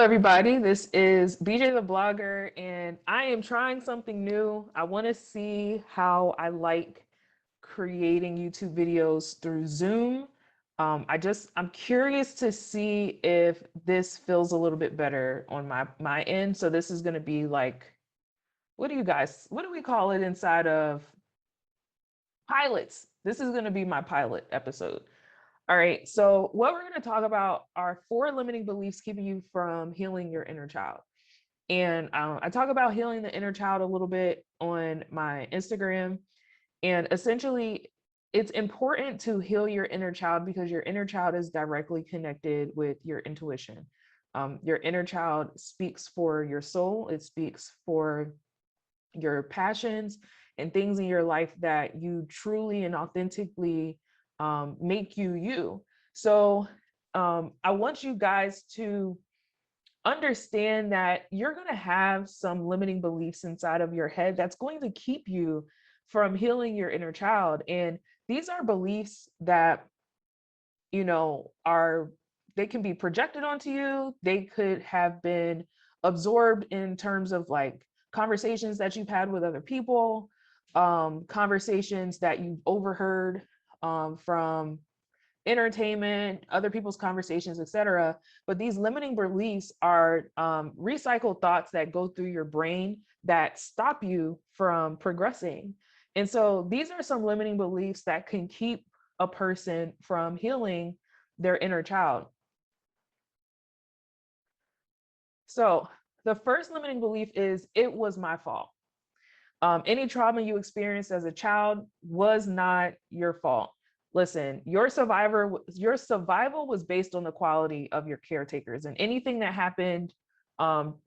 everybody. This is BJ the Blogger, and I am trying something new. I want to see how I like creating YouTube videos through Zoom. I'm curious to see if this feels a little bit better on my end. So this is going to be like, what do we call it inside of pilots? This is going to be my pilot episode. All right. So, what we're going to talk about are 4 limiting beliefs keeping you from healing your inner child. And I talk about healing the inner child a little bit on my Instagram. And essentially, it's important to heal your inner child because your inner child is directly connected with your intuition. Your inner child speaks for your soul, it speaks for your passions and things in your life that you truly and authentically make you you. So I want you guys to understand that you're going to have some limiting beliefs inside of your head that's going to keep you from healing your inner child. And these are beliefs that, are they can be projected onto you. They could have been absorbed in terms of like conversations that you've had with other people, conversations that you've overheard from entertainment, other people's conversations, etc. But these limiting beliefs are recycled thoughts that go through your brain that stop you from progressing. And so these are some limiting beliefs that can keep a person from healing their inner child. So the first limiting belief is it was my fault. Any trauma you experienced as a child was not your fault. Listen, your survival was based on the quality of your caretakers, and anything that happened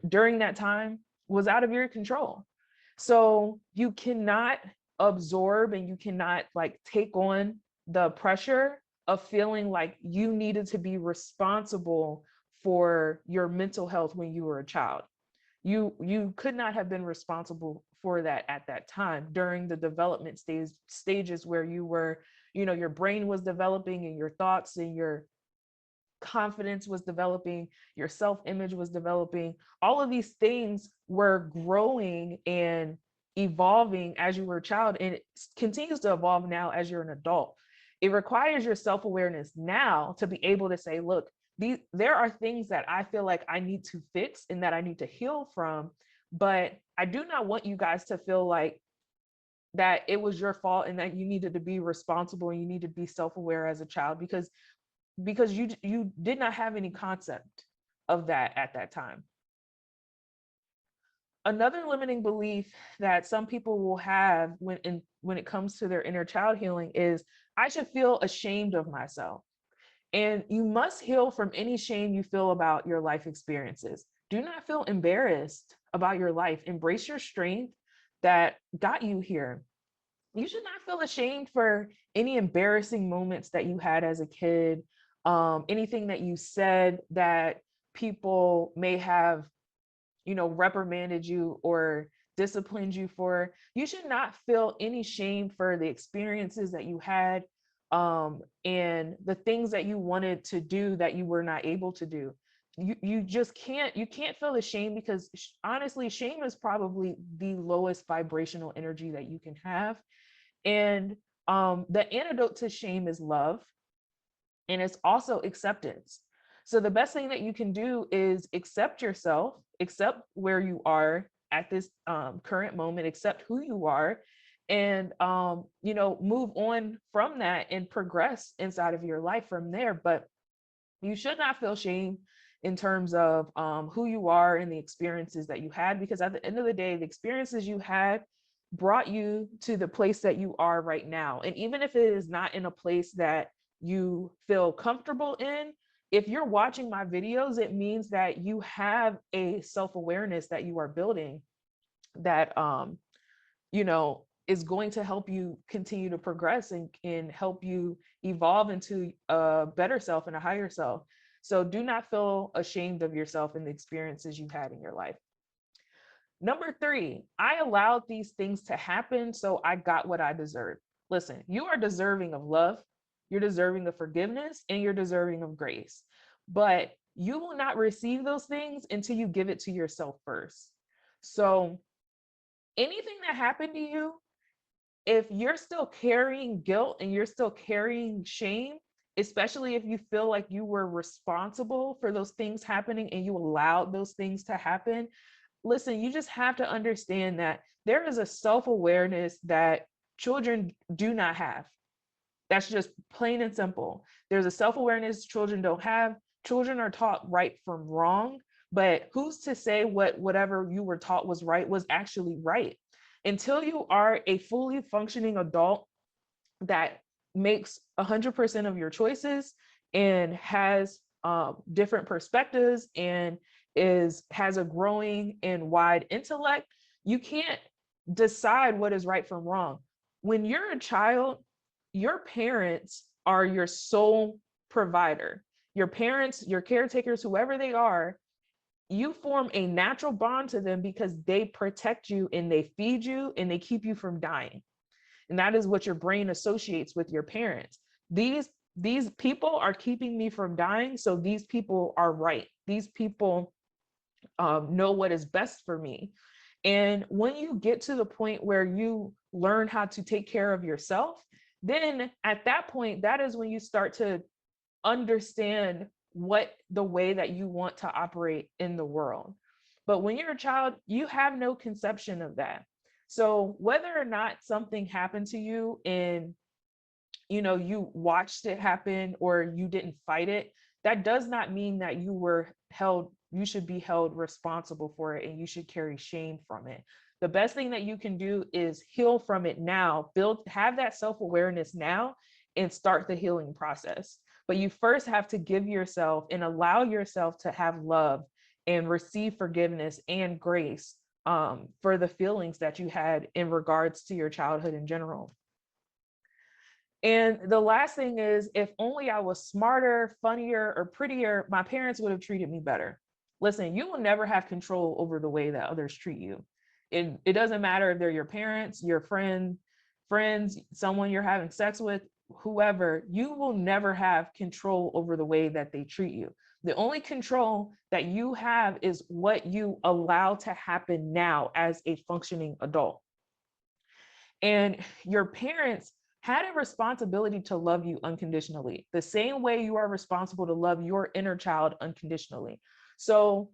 during that time was out of your control. So you cannot absorb and you cannot like take on the pressure of feeling like you needed to be responsible for your mental health when you were a child. You could not have been responsible for that at that time during the development stages where you were, your brain was developing and your thoughts and your confidence was developing, your self-image was developing. All of these things were growing and evolving as you were a child, and it continues to evolve now as you're an adult. It requires your self-awareness now to be able to say, look, there are things that I feel like I need to fix and that I need to heal from, but I do not want you guys to feel like that it was your fault and that you needed to be responsible and you need to be self-aware as a child because you did not have any concept of that at that time. Another limiting belief that some people will have when it comes to their inner child healing is I should feel ashamed of myself. And you must heal from any shame you feel about your life experiences. Do not feel embarrassed about your life. Embrace your strength that got you here. You should not feel ashamed for any embarrassing moments that you had as a kid, anything that you said that people may have, reprimanded you or disciplined you for. You should not feel any shame for the experiences that you had, and the things that you wanted to do that you were not able to do. You just can't feel the shame because honestly, shame is probably the lowest vibrational energy that you can have. And the antidote to shame is love, and it's also acceptance. So the best thing that you can do is accept yourself, accept where you are at this current moment, accept who you are, and move on from that and progress inside of your life from there. But you should not feel shame in terms of who you are and the experiences that you had, because at the end of the day, the experiences you had brought you to the place that you are right now. And even if it is not in a place that you feel comfortable in, if you're watching my videos, it means that you have a self-awareness that you are building that is going to help you continue to progress and help you evolve into a better self and a higher self. So do not feel ashamed of yourself and the experiences you had in your life. Number 3, I allowed these things to happen, so I got what I deserved. Listen, you are deserving of love, you're deserving of forgiveness, and you're deserving of grace. But you will not receive those things until you give it to yourself first. So anything that happened to you, if you're still carrying guilt and you're still carrying shame, especially if you feel like you were responsible for those things happening and you allowed those things to happen, listen, you just have to understand that there is a self-awareness that children do not have. That's just plain and simple. There's a self-awareness children don't have. Children are taught right from wrong, but who's to say whatever you were taught was right was actually right? Until you are a fully functioning adult that makes 100% of your choices and has different perspectives and has a growing and wide intellect, you can't decide what is right from wrong. When you're a child, your parents are your sole provider. Your parents, your caretakers, whoever they are, you form a natural bond to them because they protect you and they feed you and they keep you from dying. And that is what your brain associates with your parents. These people are keeping me from dying, so these people are right. These people know what is best for me. And when you get to the point where you learn how to take care of yourself, then at that point, that is when you start to understand what the way that you want to operate in the world. But when you're a child, you have no conception of that. So whether or not something happened to you and you watched it happen or you didn't fight it, that does not mean that you should be held responsible for it and you should carry shame from it. The best thing that you can do is heal from it now, have that self-awareness now and start the healing process. But you first have to give yourself and allow yourself to have love and receive forgiveness and grace for the feelings that you had in regards to your childhood in general. And the last thing is, if only I was smarter, funnier, or prettier, my parents would have treated me better. Listen, you will never have control over the way that others treat you. It doesn't matter if they're your parents, your friends, someone you're having sex with, whoever, you will never have control over the way that they treat you. The only control that you have is what you allow to happen now as a functioning adult. And your parents had a responsibility to love you unconditionally, the same way you are responsible to love your inner child unconditionally. So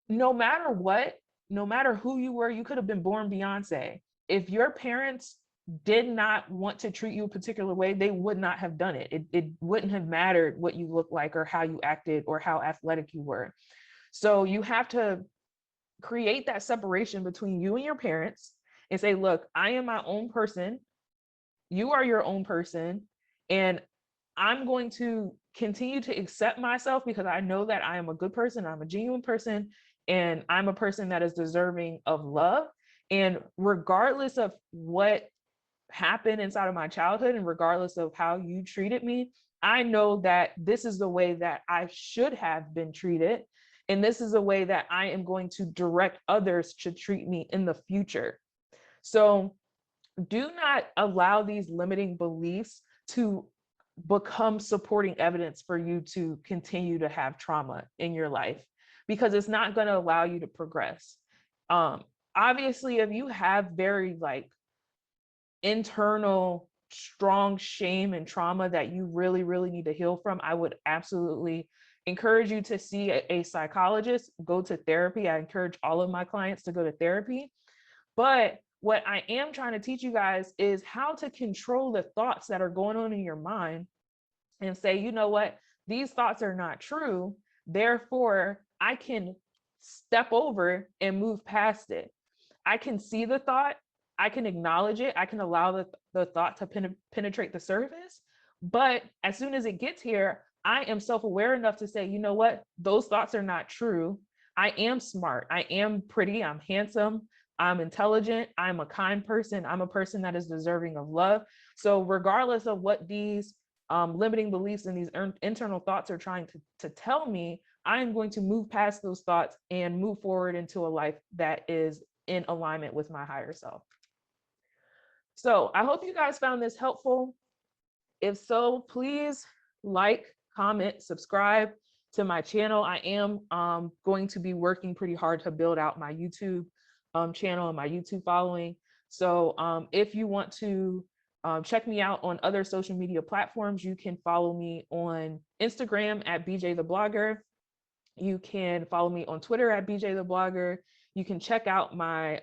no matter what, no matter who you were, you could have been born Beyonce. If your parents did not want to treat you a particular way, they would not have done it. It wouldn't have mattered what you looked like or how you acted or how athletic you were. So you have to create that separation between you and your parents and say, look, I am my own person. You are your own person. And I'm going to continue to accept myself because I know that I am a good person. I'm a genuine person. And I'm a person that is deserving of love. And regardless of what happened inside of my childhood and regardless of how you treated me, I know that this is the way that I should have been treated. And this is a way that I am going to direct others to treat me in the future. So do not allow these limiting beliefs to become supporting evidence for you to continue to have trauma in your life, because it's not going to allow you to progress. Obviously, if you have very internal strong shame and trauma that you really, really need to heal from, I would absolutely encourage you to see a psychologist, go to therapy. I encourage all of my clients to go to therapy. But what I am trying to teach you guys is how to control the thoughts that are going on in your mind and say, you know what, these thoughts are not true. Therefore, I can step over and move past it. I can see the thought, I can acknowledge it, I can allow the thought to penetrate the surface. But as soon as it gets here, I am self-aware enough to say, you know what, those thoughts are not true. I am smart, I am pretty, I'm handsome, I'm intelligent, I'm a kind person, I'm a person that is deserving of love. So regardless of what these limiting beliefs and these internal thoughts are trying to tell me, I am going to move past those thoughts and move forward into a life that is in alignment with my higher self. So I hope you guys found this helpful. If so, please like, comment, subscribe, to my channel. I am going to be working pretty hard to build out my YouTube channel and my YouTube following. So if you want to check me out on other social media platforms, you can follow me on Instagram at BJ the Blogger. You can follow me on Twitter at BJ the Blogger. You can check out my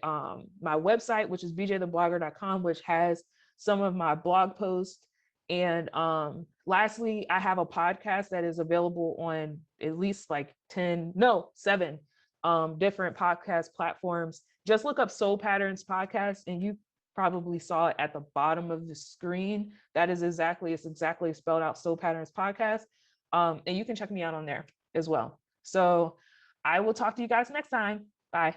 my website, which is bjtheblogger.com, which has some of my blog posts. And lastly, I have a podcast that is available on at least like 7 different podcast platforms. Just look up Soul Patterns Podcast, and you probably saw it at the bottom of the screen. That is it's exactly spelled out, Soul Patterns Podcast. And you can check me out on there as well. So I will talk to you guys next time. Bye.